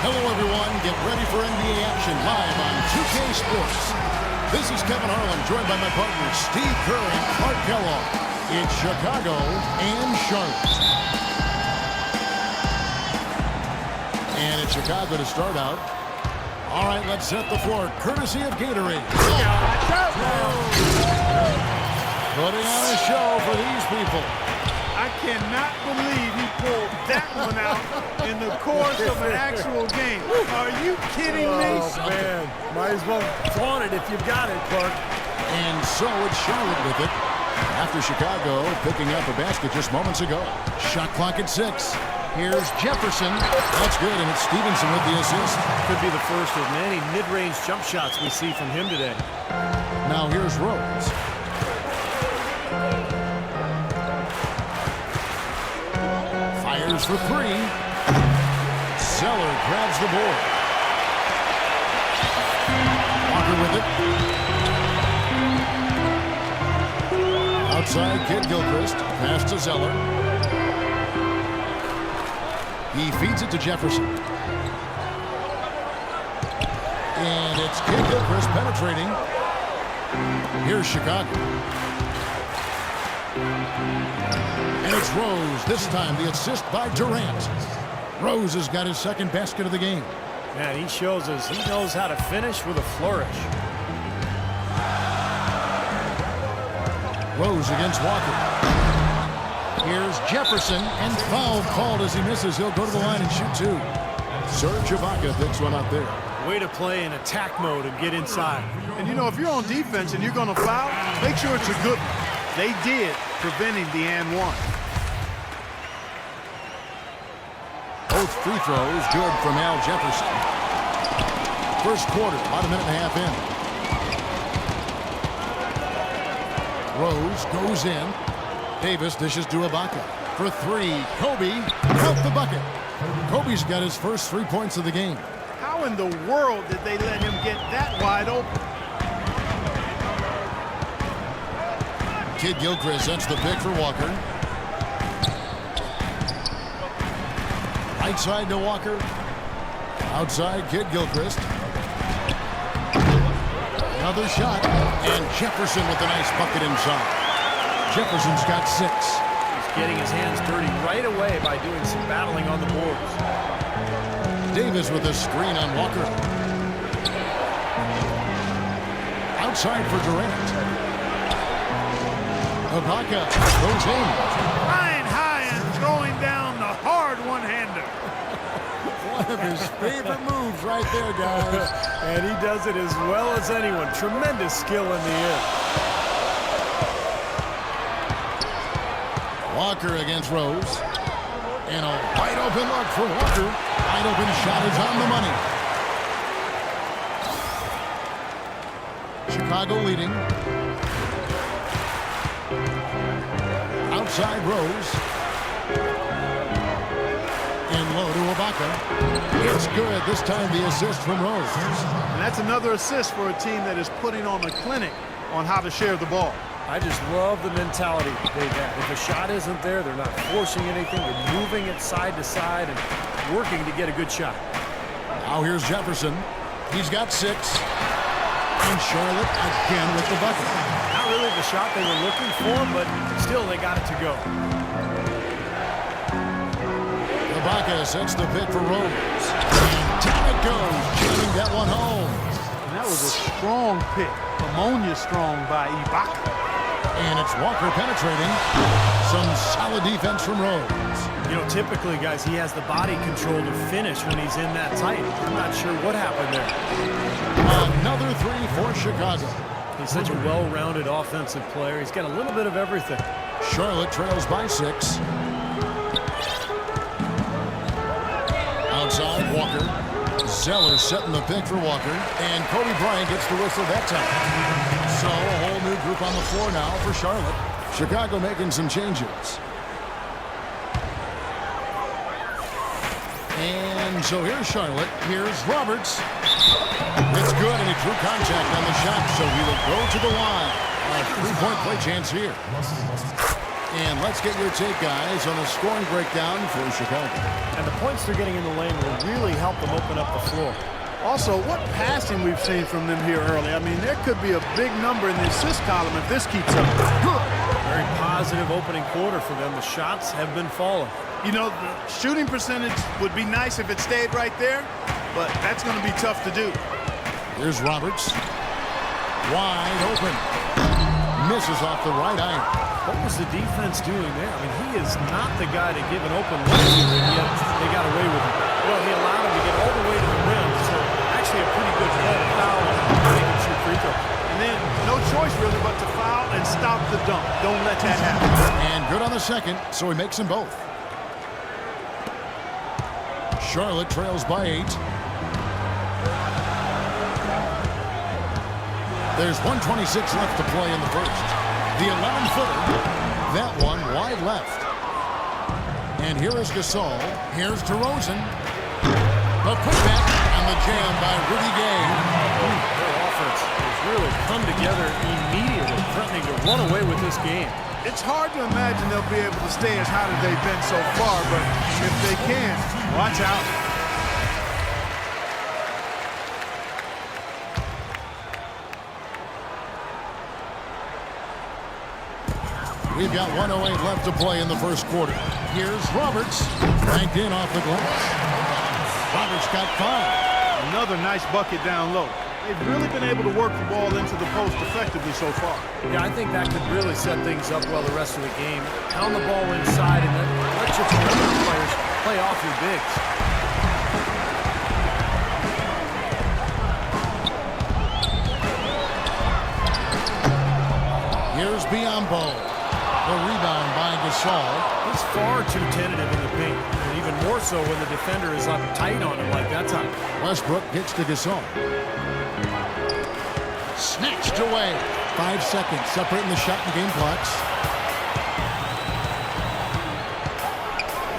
Hello, everyone. Get ready for NBA action live on 2K Sports. This is Kevin Harlan, joined by my partners Steve Kerr and Clark Kellogg. It's Chicago and Charlotte. And it's Chicago to start out. All right, let's set the floor, courtesy of Gatorade. Putting on a show for these people. I cannot believe he pulled that one out in the course of an actual game. Are you kidding me? Oh, man. Might as well flaunt it if you've got it, Clark. And so it's Charlotte with it. After Chicago picking up a basket just moments ago. Shot clock at 6. Here's Jefferson. That's good, and it's Stevenson with the assist. Could be the first of many mid-range jump shots we see from him today. Now here's Rose. Fires for 3. Zeller grabs the board. Walker with it. Outside, Kid Gilchrist. Pass to Zeller. He feeds it to Jefferson. And it's Kid Gilchrist penetrating. Here's Chicago. And it's Rose. This time the assist by Durant. Rose has got his second basket of the game. Man, he shows us he knows how to finish with a flourish. Rose against Walker. Here's Jefferson, and foul called as he misses. He'll go to the line and shoot 2. Serge Ibaka picks one up there. Way to play in attack mode and get inside. And you know, if you're on defense and you're going to foul, make sure it's a good one. They did, preventing the and one. Both free throws good from Al Jefferson. First quarter, about a minute and a half in. Rose goes in. Davis dishes to Ibaka. For 3, Kobe out the bucket. Kobe's got his first 3 points of the game. How in the world did they let him get that wide open? Kid Gilchrist sets the pick for Walker. Right side to Walker. Outside, Kid Gilchrist. Another shot. And Jefferson with a nice bucket inside. Jefferson's got 6. He's getting his hands dirty right away by doing some battling on the boards. Davis with a screen on Walker. Outside for Durant. Ibaka goes in. Flying high and throwing down the hard one-hander. One of his favorite moves right there, guys. And he does it as well as anyone. Tremendous skill in the air. Walker against Rose. And a wide open look for Walker. Wide open shot is on the money. Chicago leading. Outside Rose. And low to Ibaka. It's good. This time the assist from Rose. And that's another assist for a team that is putting on a clinic on how to share the ball. I just love the mentality they have. If a shot isn't there, they're not forcing anything. They're moving it side to side and working to get a good shot. Now here's Jefferson. He's got 6. And Charlotte again with the bucket. Not really the shot they were looking for, but still they got it to go. Ibaka sets the pick for Rose. And down it goes, jamming that one home. And that was a strong pick. Ammonia strong by Ibaka. And it's Walker penetrating. Some solid defense from Rose. You know, typically, guys, he has the body control to finish when he's in that tight. I'm not sure what happened there. Another 3 for Chicago. He's such a well-rounded offensive player. He's got a little bit of everything. Charlotte trails by 6. Outside, Walker. Zeller setting the pick for Walker. And Kobe Bryant gets the whistle that time. So a whole new group on the floor now for Charlotte. Chicago making some changes. And so here's Charlotte. Here's Roberts. It's good, and he drew contact on the shot, so he will go to the line. A 3-point play chance here. And let's get your take, guys, on a scoring breakdown for Chicago. And the points they're getting in the lane will really help them open up the floor. Also, what passing we've seen from them here early. I mean, there could be a big number in the assist column if this keeps up. Very positive opening quarter for them. The shots have been falling. You know, the shooting percentage would be nice if it stayed right there, but that's going to be tough to do. Here's Roberts. Wide open. Misses off the right iron. What was the defense doing there? I mean, he is not the guy to give an open look to, and yet they got away with it. Well, he allowed him to get all the way to the rim, so actually a pretty good play to foul and make him shoot free throw. And then no choice really but to foul and stop the dunk. Don't let that happen. And good on the second, so he makes them both. Charlotte trails by 8. There's 1:26 left to play in the first. The 11-footer, that one wide left. And here is Gasol. Here's DeRozan. The putback and the jam by Rudy Gay. Their offense has really come together immediately, threatening to run away with this game. It's hard to imagine they'll be able to stay as hot as they've been so far, but if they can, watch out. We've got 1:08 left to play in the first quarter. Here's Roberts. Banked in off the glass. Roberts got 5. Another nice bucket down low. They've really been able to work the ball into the post effectively so far. Yeah, I think that could really set things up well the rest of the game. Pound the ball inside and then let your perimeter players play off your bigs. Here's Biyombo. The rebound by Gasol. He's far too tentative in the paint, and even more so when the defender is up tight on him like that time. Westbrook gets to Gasol. Snatched away. 5 seconds separating the shot and game clocks.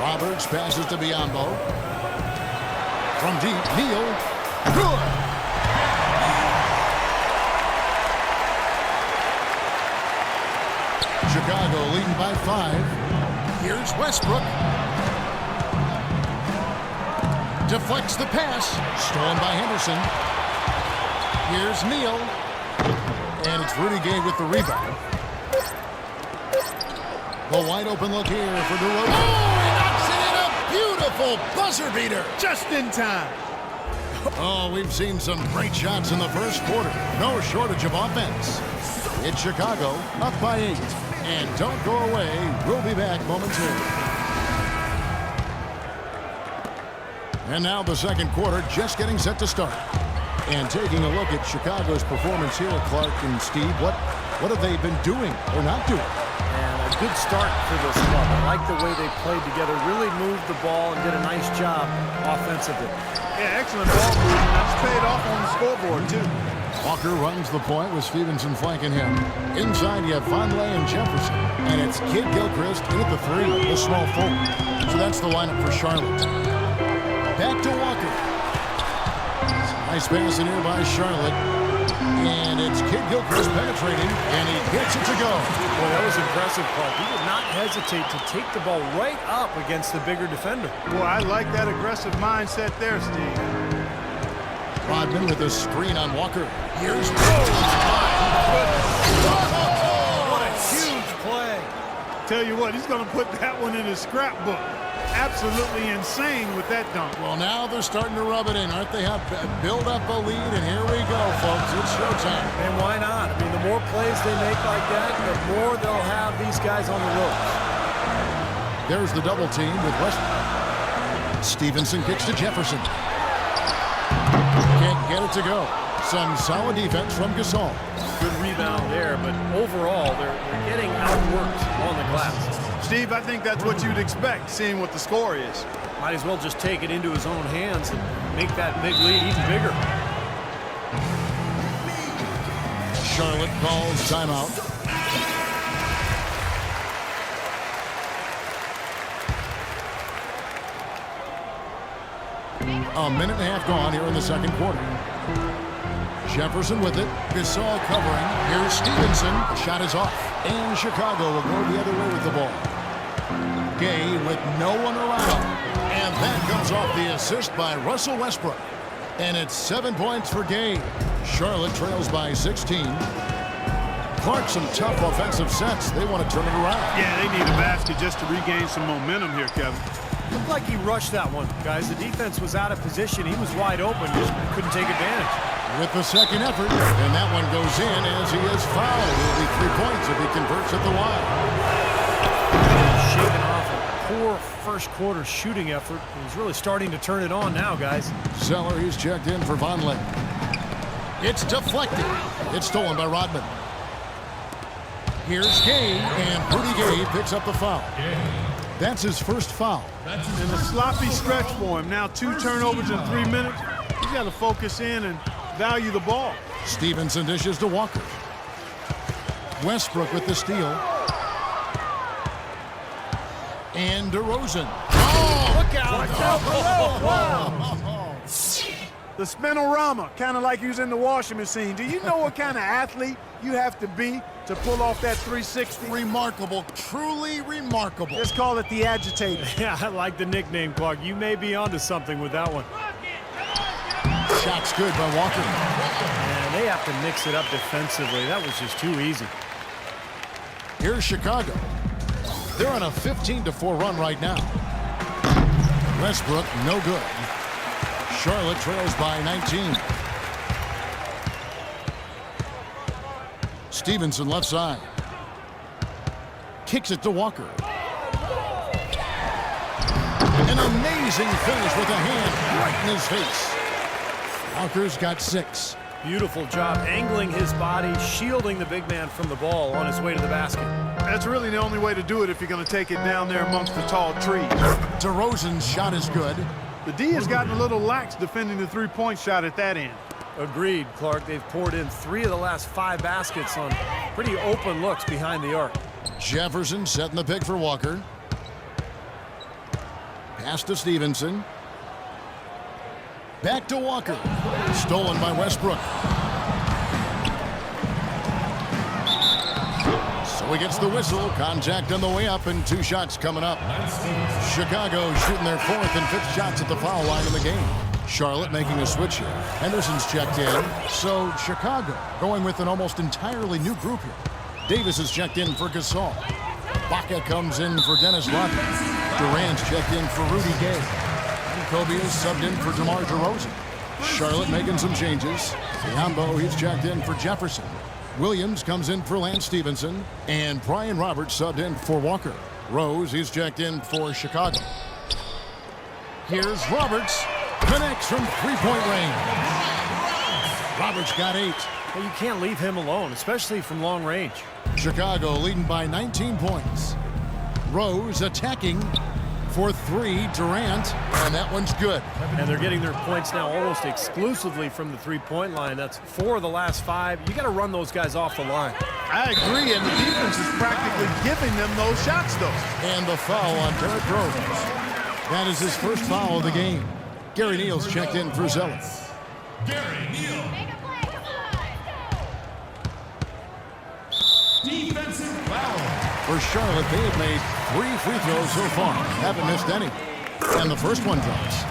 Roberts passes to Biyombo. From deep, Neal. Good. Chicago leading by 5. Here's Westbrook. Deflects the pass. Stolen by Henderson. Here's Neal. And it's Rudy Gay with the rebound. The wide open look here for DeRozan. Oh, he knocks it in a beautiful buzzer beater. Just in time. Oh, we've seen some great shots in the first quarter. No shortage of offense. It's Chicago up by 8. And don't go away. We'll be back momentarily. And now the second quarter just getting set to start. And taking a look at Chicago's performance here, Clark and Steve, what have they been doing or not doing? And a good start for this club. I like the way they played together, really moved the ball and did a nice job offensively. Yeah, excellent ball movement. That's paid off on the scoreboard, too. Walker runs the point with Stevenson flanking him. Inside, you have Vonleh and Jefferson. And it's Kid Gilchrist in at the 3, the small forward. So that's the lineup for Charlotte. Back to Walker. Nice pass in here by Charlotte. And it's Kid Gilchrist penetrating, and he gets it to go. Boy, that was impressive, Clark. He did not hesitate to take the ball right up against the bigger defender. Boy, I like that aggressive mindset there, Steve. Rodman with a screen on Walker. Here's What a huge play. Tell you what, he's going to put that one in his scrapbook. Absolutely insane with that dunk. Well, now they're starting to rub it in, aren't they? Build up a lead, and here we go, folks. It's showtime. And why not? I mean, the more plays they make like that, the more they'll have these guys on the ropes. There's the double team with Westbrook. Stevenson kicks to Jefferson. Can't get it to go. Some solid defense from Gasol. Good rebound there, but overall, they're getting outworked on the glass. Steve, I think that's what you'd expect, seeing what the score is. Might as well just take it into his own hands and make that big lead even bigger. Charlotte calls timeout. A minute and a half gone here in the second quarter. Jefferson with it. Gasol covering. Here's Stevenson. Shot is off. And Chicago will go the other way with the ball. Gay with no one around. And that comes off the assist by Russell Westbrook. And it's 7 points for Gay. Charlotte trails by 16. Clark, some tough offensive sets. They want to turn it around. Yeah, they need a basket just to regain some momentum here, Kevin. Looked like he rushed that one, guys. The defense was out of position. He was wide open. Just couldn't take advantage. With the second effort, and that one goes in as he is fouled. It'll be 3 points if he converts at the line. Shaking off a poor first quarter shooting effort. He's really starting to turn it on now, guys. Zeller, he's checked in for Vonleh. It's deflected. It's stolen by Rodman. Here's Gay, and Rudy Gay picks up the foul. That's his first foul. And a sloppy stretch for him. Now 2 turnovers in 3 minutes. He's got to focus in and value the ball. Stevenson dishes to Walker. Westbrook with the steal. And DeRozan. Oh, look out. The spinorama, kind of like he was in the washing machine. Do you know what kind of athlete you have to be to pull off that 360? Remarkable, truly remarkable. Let's call it the agitator. Yeah, I like the nickname, Clark. You may be onto something with that one. Shot's good by Walker. Man, they have to mix it up defensively. That was just too easy. Here's Chicago. They're on a 15-4 run right now. Westbrook, no good. Charlotte trails by 19. Stevenson left side. Kicks it to Walker. An amazing finish with a hand right in his face. Walker's got 6. Beautiful job angling his body, shielding the big man from the ball on his way to the basket. That's really the only way to do it if you're going to take it down there amongst the tall trees. DeRozan's shot is good. The D has gotten a little lax defending the 3-point shot at that end. Agreed, Clark. They've poured in 3 of the last 5 baskets on pretty open looks behind the arc. Jefferson setting the pick for Walker. Pass to Stevenson. Back to Walker. Stolen by Westbrook. So he gets the whistle. Contact on the way up and 2 shots coming up. Chicago shooting their 4th and 5th shots at the foul line in the game. Charlotte making a switch here. Henderson's checked in. So Chicago going with an almost entirely new group here. Davis is checked in for Gasol. Baca comes in for Dennis Rodman. Durant's checked in for Rudy Gay. Kobe is subbed in for DeMar DeRozan. Charlotte making some changes. Biombo, he's checked in for Jefferson. Williams comes in for Lance Stevenson. And Brian Roberts subbed in for Walker. Rose, he's checked in for Chicago. Here's Roberts. Connects from 3-point range. Roberts got 8. Well, you can't leave him alone, especially from long range. Chicago leading by 19 points. Rose attacking for 3. Durant, and that one's good. And they're getting their points now almost exclusively from the 3-point line. That's 4 of the last 5. You got to run those guys off the line. I agree, and the defense is practically giving them those shots, though. And the foul on Derrick Rose. That is his first foul of the game. Gary Neal's checked in for Zeller. Gary Neal. Defensive foul. For Charlotte, they have made 3 free throws so far. Haven't missed any. And the first one drops.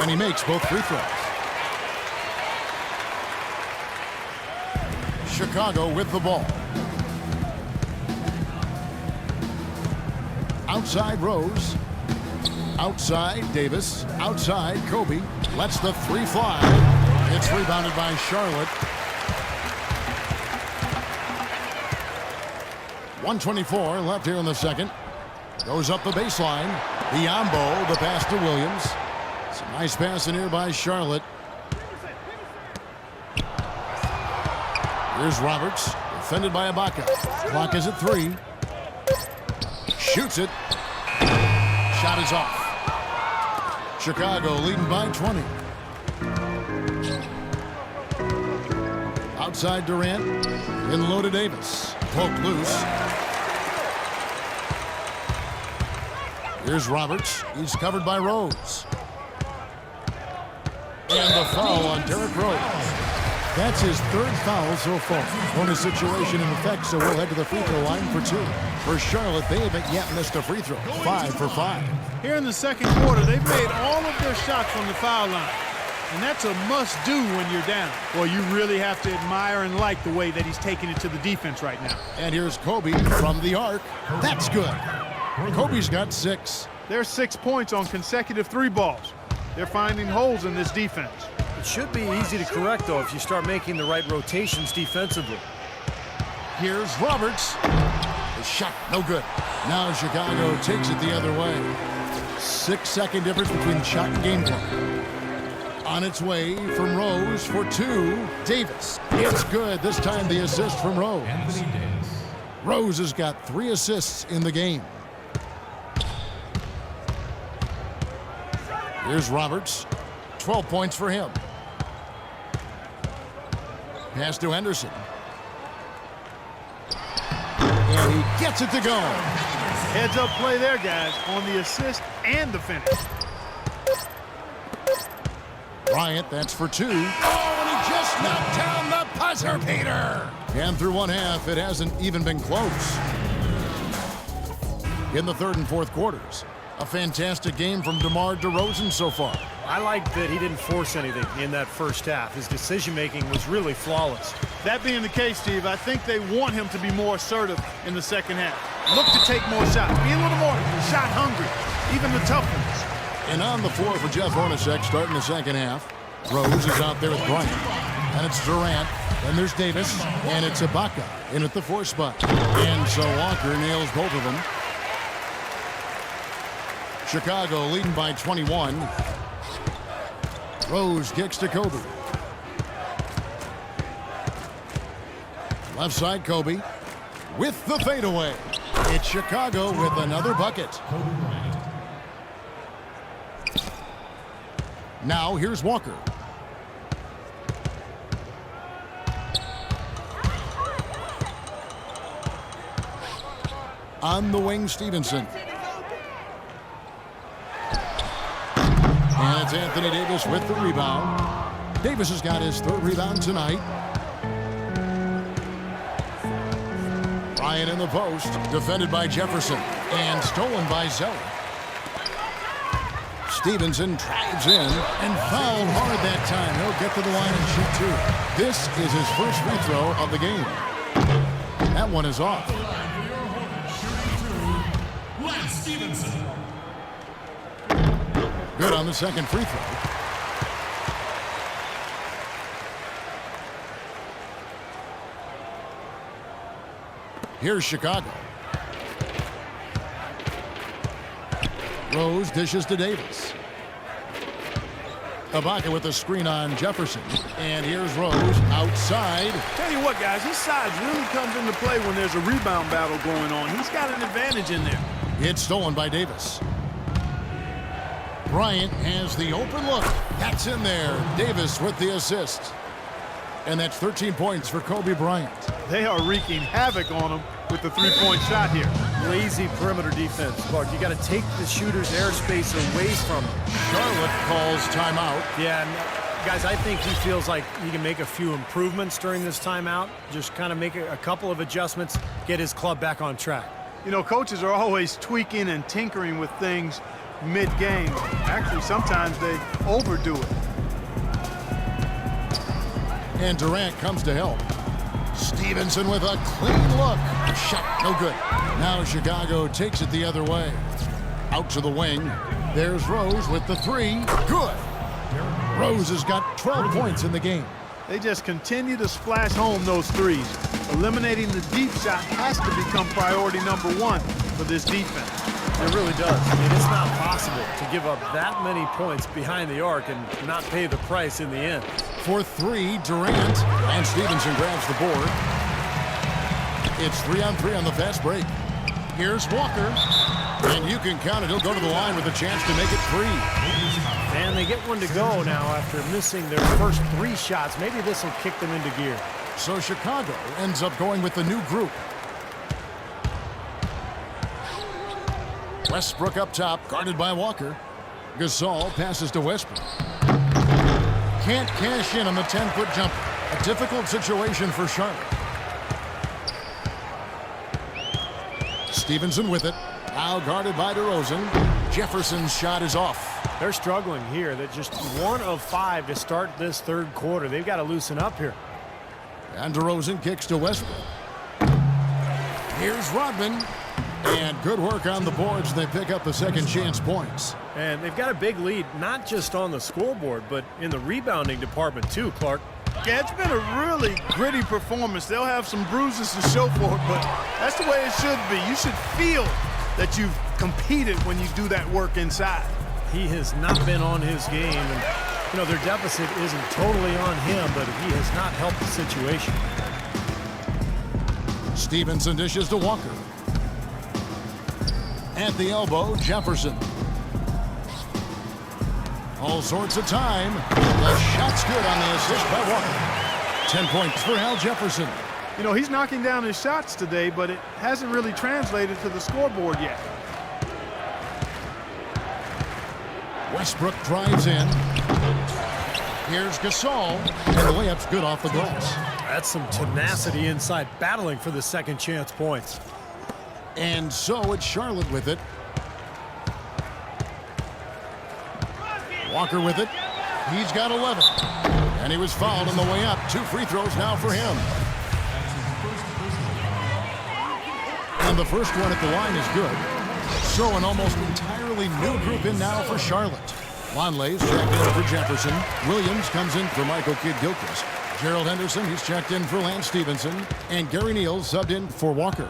And he makes both free throws. Chicago with the ball. Outside Rose. Outside Davis. Outside Kobe. Lets the 3 fly. It's rebounded by Charlotte. 1:24 left here in the second. Goes up the baseline. Biombo, the pass to Williams. It's a nice pass in here by Charlotte. Here's Roberts. Defended by Ibaka. Clock is at 3. Shoots it. Shot is off. Chicago leading by 20. Outside Durant. In low to Davis. Poked loose. Here's Roberts. He's covered by Rose. And the foul on Derrick Rose. That's his third foul so far. Bonus situation in effect, so we'll head to the free throw line for 2. For Charlotte, they haven't yet missed a free throw. 5 for 5. Here in the second quarter, they've made all of their shots from the foul line. And that's a must-do when you're down. Well, you really have to admire and like the way that he's taking it to the defense right now. And here's Kobe from the arc. That's good. Kobe's got 6. There's 6 points on consecutive 3 balls. They're finding holes in this defense. It should be easy to correct, though, if you start making the right rotations defensively. Here's Roberts. The shot, no good. Now Chicago takes it the other way. 6-second difference between shot and game clock. On its way from Rose for 2. Davis. It's good. This time the assist from Rose. Rose has got 3 assists in the game. Here's Roberts. 12 points for him. Pass to Henderson. And he gets it to go. Heads up play there, guys, on the assist and the finish. Bryant, that's for 2. Oh, and he just knocked down the buzzer beater. And through one half, it hasn't even been close. In the third and fourth quarters, a fantastic game from DeMar DeRozan so far. I like that he didn't force anything in that first half. His decision-making was really flawless. That being the case, Steve, I think they want him to be more assertive in the second half. Look to take more shots. Be a little more shot hungry, even the tough ones. And on the floor for Jeff Hornacek starting the second half. Rose is out there with Bryant. And it's Durant. And there's Davis. And it's Ibaka in at the 4 spot. And so Walker nails both of them. Chicago leading by 21. Rose kicks to Kobe. Left side, Kobe with the fadeaway. It's Chicago with another bucket. Now here's Walker. On the wing, Stevenson. And it's Anthony Davis with the rebound. Davis has got his 3rd rebound tonight. Bryant in the post, defended by Jefferson, and stolen by Zeller. Stevenson drives in and fouled hard that time. He'll get to the line and shoot 2. This is his first free throw of the game. That one is off. Stevenson. Good on the second free throw. Here's Chicago. Rose dishes to Davis. Ibaka with a screen on Jefferson. And here's Rose outside. Tell you what, guys, his size really comes into play when there's a rebound battle going on. He's got an advantage in there. It's stolen by Davis. Bryant has the open look. That's in there. Davis with the assist. And that's 13 points for Kobe Bryant. They are wreaking havoc on him with the 3-point shot here. Lazy perimeter defense. Clark, you got to take the shooter's airspace away from him. Charlotte calls timeout. Yeah, and guys, I think he feels like he can make a few improvements during this timeout. Just kind of make a couple of adjustments, get his club back on track. You know, coaches are always tweaking and tinkering with things mid-game. Actually, sometimes they overdo it. And Durant comes to help. Stevenson with a clean look. Shot no good. Now Chicago takes it the other way. Out to the wing. There's Rose with the 3. Good. Rose has got 12 points in the game. They just continue to splash home those threes. Eliminating the deep shot has to become priority number 1 for this defense. It really does. I mean, it's not possible to give up that many points behind the arc and not pay the price in the end. For 3, Durant. And Stevenson grabs the board. It's 3-on-3 on the fast break. Here's Walker. And you can count it. He'll go to the line with a chance to make it 3. And they get one to go now after missing their first 3 shots. Maybe this will kick them into gear. So Chicago ends up going with the new group. Westbrook up top, guarded by Walker. Gasol passes to Westbrook. Can't cash in on the 10-foot jumper. A difficult situation for Charlotte. Stevenson with it. Now guarded by DeRozan. Jefferson's shot is off. They're struggling here. They're just 1 of 5 to start this third quarter. They've got to loosen up here. And DeRozan kicks to Westbrook. Here's Rodman. And good work on the boards. They pick up the second chance points. And they've got a big lead, not just on the scoreboard, but in the rebounding department too, Clark. Yeah, it's been a really gritty performance. They'll have some bruises to show for it, but that's the way it should be. You should feel that you've competed when you do that work inside. He has not been on his game, and you know, their deficit isn't totally on him, but he has not helped the situation. Stevenson dishes to Walker. At the elbow, Jefferson. All sorts of time. The shot's good on the assist by Walker. 10 points for Al Jefferson. You know, he's knocking down his shots today, but it hasn't really translated to the scoreboard yet. Westbrook drives in. Here's Gasol, and the layup's good off the glass. That's some tenacity inside, battling for the second chance points. And so it's Charlotte with it. Walker with it. He's got 11. And he was fouled on the way up. 2 free throws now for him. And the first one at the line is good. So an almost entirely new group in now for Charlotte. Lonley's checked in for Jefferson. Williams comes in for Michael Kidd-Gilchrist. Gerald Henderson, he's checked in for Lance Stevenson. And Gary Neal subbed in for Walker.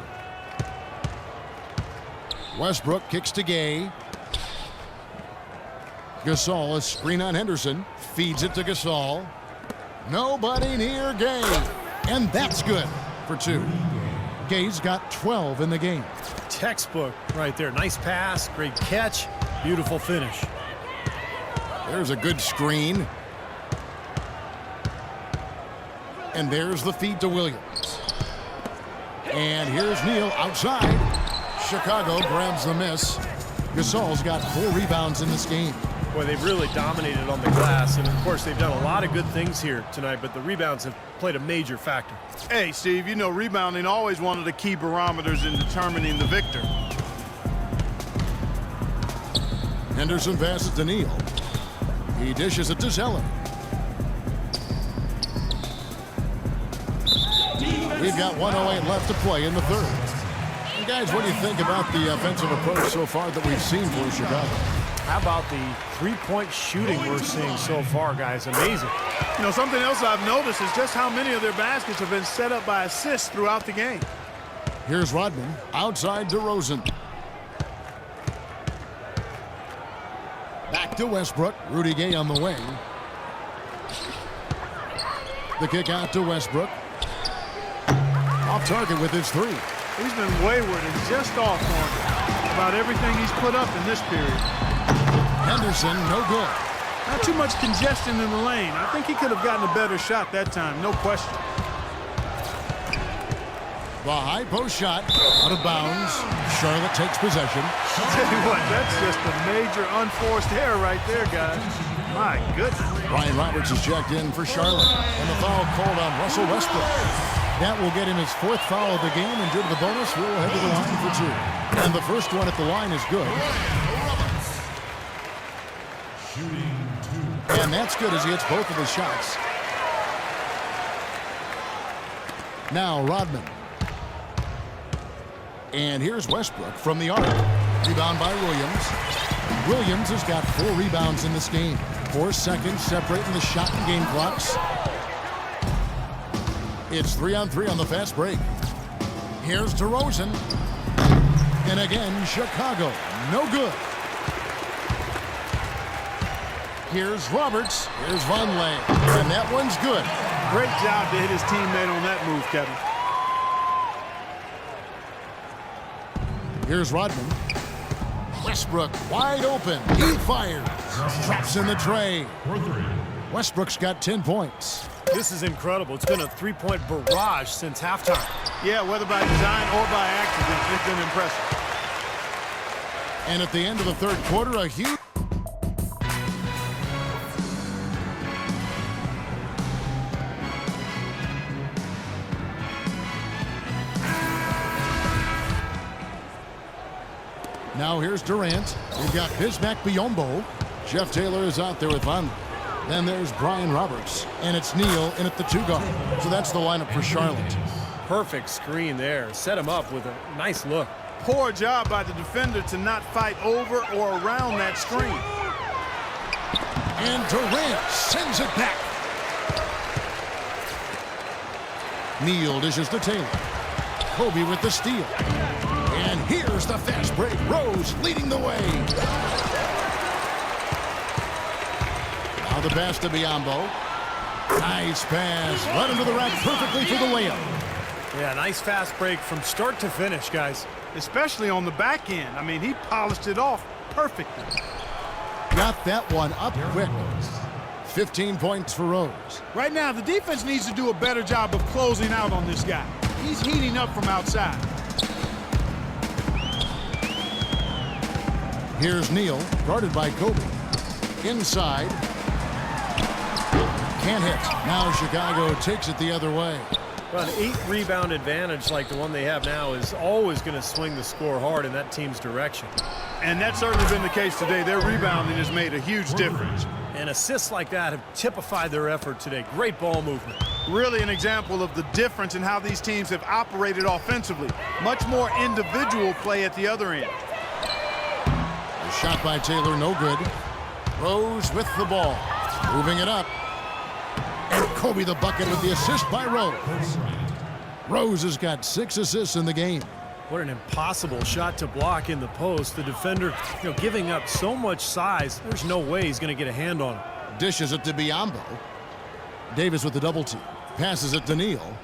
Westbrook kicks to Gay. Gasol, a screen on Henderson. Feeds it to Gasol. Nobody near Gay. And that's good for 2. Gay's got 12 in the game. Textbook right there. Nice pass, great catch, beautiful finish. There's a good screen. And there's the feed to Williams. And here's Neal outside. Chicago grabs the miss. Gasol's got 4 rebounds in this game. Boy, they've really dominated on the glass, and of course they've done a lot of good things here tonight, but the rebounds have played a major factor. Hey, Steve, you know rebounding always one of the key barometers in determining the victor. Henderson passes to Neal. He dishes it to Zeller. We've got 1:08 left to play in the third. And guys, what do you think about the offensive approach so far that we've seen for Chicago? How about the three-point shooting we're seeing so far, guys? Amazing. You know, something else I've noticed is just how many of their baskets have been set up by assists throughout the game. Here's Rodman outside DeRozan. Back to Westbrook. Rudy Gay on the wing. The kick out to Westbrook. Off target with his 3. He's been wayward and just off on about everything he's put up in this period. Henderson, no good. Not too much congestion in the lane. I think he could have gotten a better shot that time, no question. The high post shot out of bounds. Charlotte takes possession. I'll tell you what, that's just a major unforced error right there, guys. My goodness. Ryan Roberts is checked in for Charlotte. And the foul called on Russell Westbrook. That will get him his 4th foul of the game, and due to the bonus, we'll head to the line for 2. And the first one at the line is good. And that's good as he hits both of his shots. Now Rodman. And here's Westbrook from the arc. Rebound by Williams. Williams has got 4 rebounds in this game. 4 seconds separating the shot and game clocks. It's 3-on-3 on the fast break. Here's DeRozan. And again, Chicago. No good. Here's Roberts. Here's Vonleh. And that one's good. Great job to hit his teammate on that move, Kevin. Here's Rodman. Westbrook wide open. He fires. Traps in the tray. Westbrook's got 10 points. This is incredible. It's been a 3-point barrage since halftime. Yeah, whether by design or by accident, it's been impressive. And at the end of the third quarter, a huge... Now here's Durant. We've got Bismack Biyombo. Jeff Taylor is out there with Von. Then there's Brian Roberts. And it's Neal in at the 2 guard. So that's the lineup for Charlotte. Perfect screen there. Set him up with a nice look. Poor job by the defender to not fight over or around that screen. And Durant sends it back. Neal dishes to Taylor. Kobe with the steal. And here's the fast break. Rose leading the way. Now the pass to Biyombo. Nice pass. Led him to the rack perfectly for the layup. Yeah, nice fast break from start to finish, guys. Especially on the back end. I mean, he polished it off perfectly. Got that one up quick. 15 points for Rose. Right now, the defense needs to do a better job of closing out on this guy. He's heating up from outside. Here's Neal, guarded by Kobe. Inside. Can't hit. Now Chicago takes it the other way. Well, an 8-rebound advantage like the one they have now is always going to swing the score hard in that team's direction. And that's certainly been the case today. Their rebounding has made a huge difference. And assists like that have typified their effort today. Great ball movement. Really an example of the difference in how these teams have operated offensively. Much more individual play at the other end. The shot by Taylor, no good. Rose with the ball. Moving it up. And Kobe the bucket with the assist by Rose. Rose has got 6 assists in the game. What an impossible shot to block in the post. The defender, giving up so much size, there's no way he's going to get a hand on it. Dishes it to Biyombo. Davis with the double team. Passes it to Neal.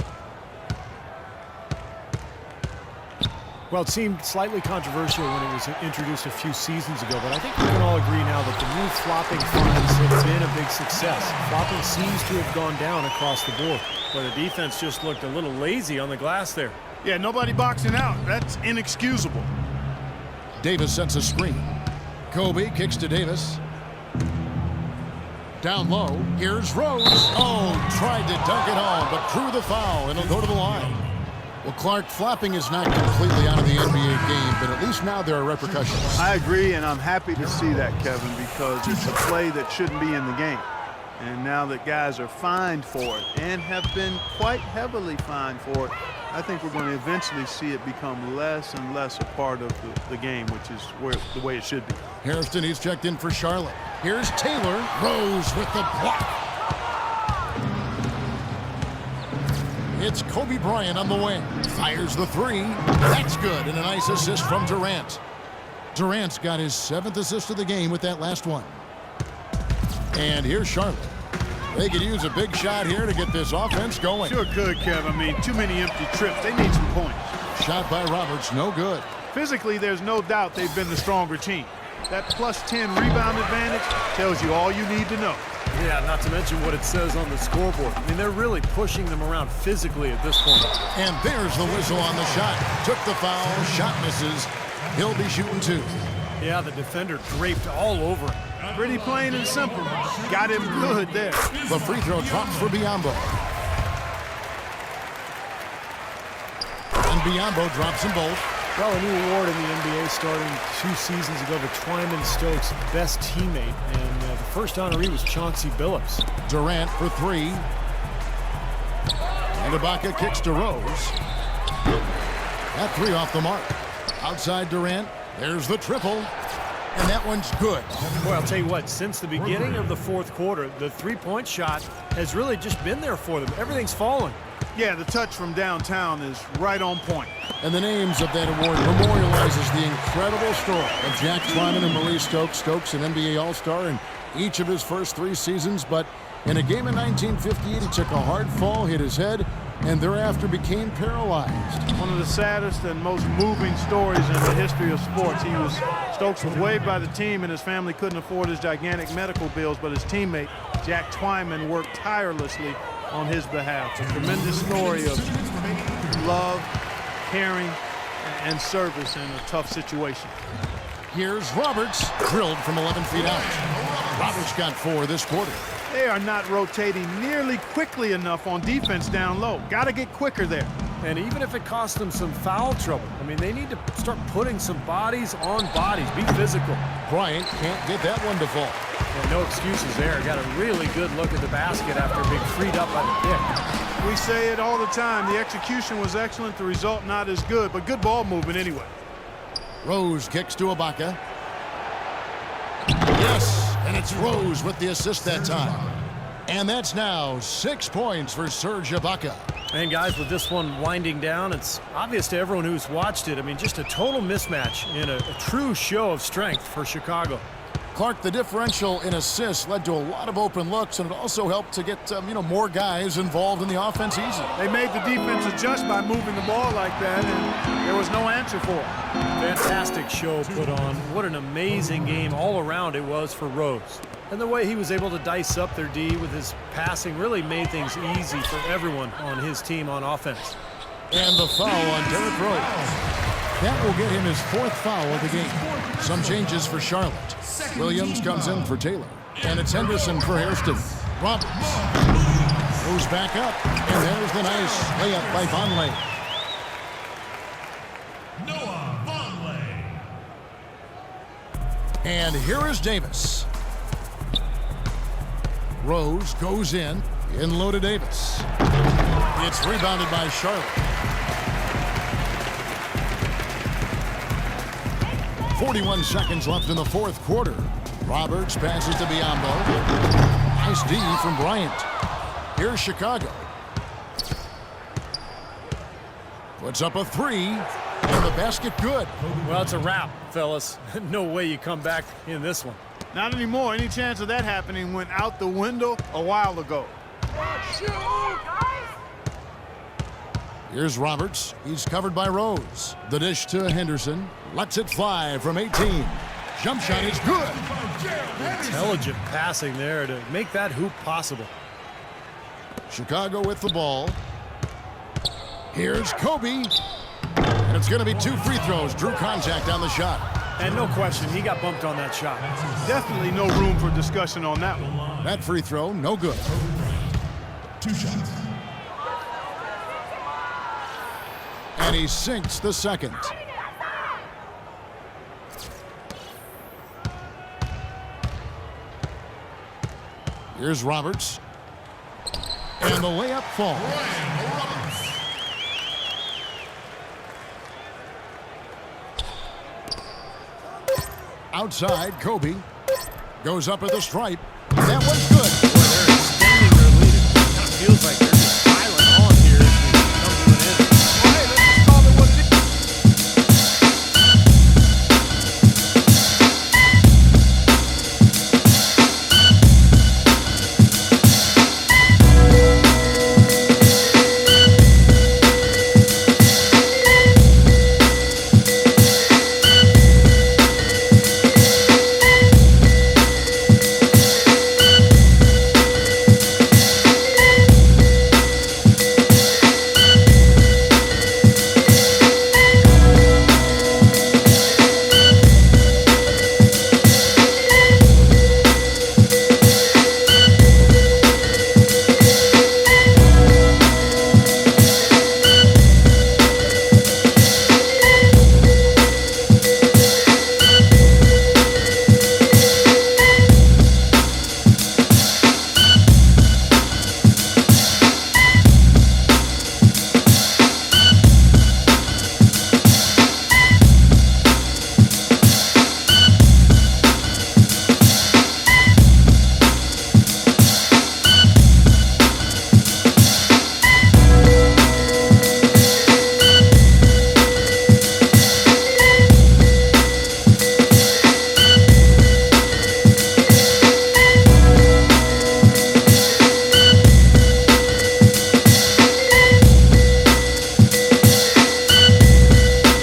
Well, it seemed slightly controversial when it was introduced a few seasons ago, but I think we can all agree now that the new flopping finds have been a big success. Flopping seems to have gone down across the board. But the defense just looked a little lazy on the glass there. Yeah, nobody boxing out. That's inexcusable. Davis sets a screen. Kobe kicks to Davis. Down low, here's Rose. Oh, tried to dunk it home, but drew the foul, and he'll go to the line. Well, Clark, flopping is not completely out of the NBA game, but at least now there are repercussions. I agree, and I'm happy to see that, Kevin, because it's a play that shouldn't be in the game. And now that guys are fined for it and have been quite heavily fined for it, I think we're going to eventually see it become less and less a part of the game, which is the way it should be. Harrison, he's checked in for Charlotte. Here's Taylor. Rose with the block. It's Kobe Bryant on the wing. Fires the 3. That's good, and a nice assist from Durant. Durant's got his 7th assist of the game with that last one. And here's Charlotte. They could use a big shot here to get this offense going. Sure could, Kev. I mean, too many empty trips. They need some points. Shot by Roberts, no good. Physically, there's no doubt they've been the stronger team. That plus 10 rebound advantage tells you all you need to know. Yeah, not to mention what it says on the scoreboard. I mean, they're really pushing them around physically at this point. And there's the whistle on the shot. Took the foul, shot misses. He'll be shooting 2. Yeah, the defender draped all over him. Pretty plain and simple. Got him good there. The free throw drops for Biyombo. And Biyombo drops them both. Well, a new award in the NBA starting 2 seasons ago to Twyman Stokes' best teammate. And the first honoree was Chauncey Billups. Durant for 3. And Ibaka kicks to Rose. That 3 off the mark. Outside Durant. There's the triple. And that one's good. Boy, I'll tell you what, since the beginning of the 4th quarter, the 3-point shot has really just been there for them. Everything's fallen. Yeah, the touch from downtown is right on point. And the names of that award memorializes the incredible story of Jack Twyman and Maurice Stokes. Stokes, an NBA All-Star in each of his first 3 seasons, but in a game in 1958, he took a hard fall, hit his head, and thereafter became paralyzed. One of the saddest and most moving stories in the history of sports. Stokes was waived by the team, and his family couldn't afford his gigantic medical bills, but his teammate, Jack Twyman, worked tirelessly on his behalf. A tremendous story of love, caring, and service in a tough situation. Here's Roberts, drilled from 11 feet out. Roberts got 4 this quarter. They are not rotating nearly quickly enough on defense down low. Got to get quicker there. And even if it costs them some foul trouble, I mean, they need to start putting some bodies on bodies. Be physical. Bryant can't get that one to fall. Yeah, no excuses there. Got a really good look at the basket after being freed up by the pick. We say it all the time. The execution was excellent. The result not as good, but good ball movement anyway. Rose kicks to Ibaka. Yes, and it's Rose with the assist that time. And that's now 6 points for Serge Ibaka. And guys, with this one winding down, it's obvious to everyone who's watched it. I mean, just a total mismatch in a true show of strength for Chicago. Clark, the differential in assists led to a lot of open looks, and it also helped to get more guys involved in the offense easy. They made the defense adjust by moving the ball like that, and there was no answer for it. Fantastic show put on. What an amazing game all around it was for Rose. And the way he was able to dice up their D with his passing really made things easy for everyone on his team on offense. And the foul on Derrick Rose. That will get him his 4th foul of the game. Some changes for Charlotte. Williams comes in for Taylor. And it's Henderson for Hairston. Roberts goes back up. And there's the nice layup by Vonleh. Noah Vonleh. And here is Davis. Rose goes in low to Davis. It's rebounded by Charlotte. 41 seconds left in the 4th quarter. Roberts passes to Biyombo. Nice D from Bryant. Here's Chicago. Puts up a 3, and the basket good. Well, it's a wrap, fellas. No way you come back in this one. Not anymore. Any chance of that happening went out the window a while ago. Here's Roberts. He's covered by Rose. The dish to Henderson. Lets it fly from 18. Jump shot is good. Intelligent passing there to make that hoop possible. Chicago with the ball. Here's Kobe. And it's going to be 2 free throws. Drew contact on the shot. And no question, he got bumped on that shot. Definitely no room for discussion on that one. That free throw, no good. 2 shots. And he sinks the second. Here's Roberts. And the layup falls. Outside, Kobe goes up at the stripe. That one's good. Boy, they're extending their lead. It kind of feels like they're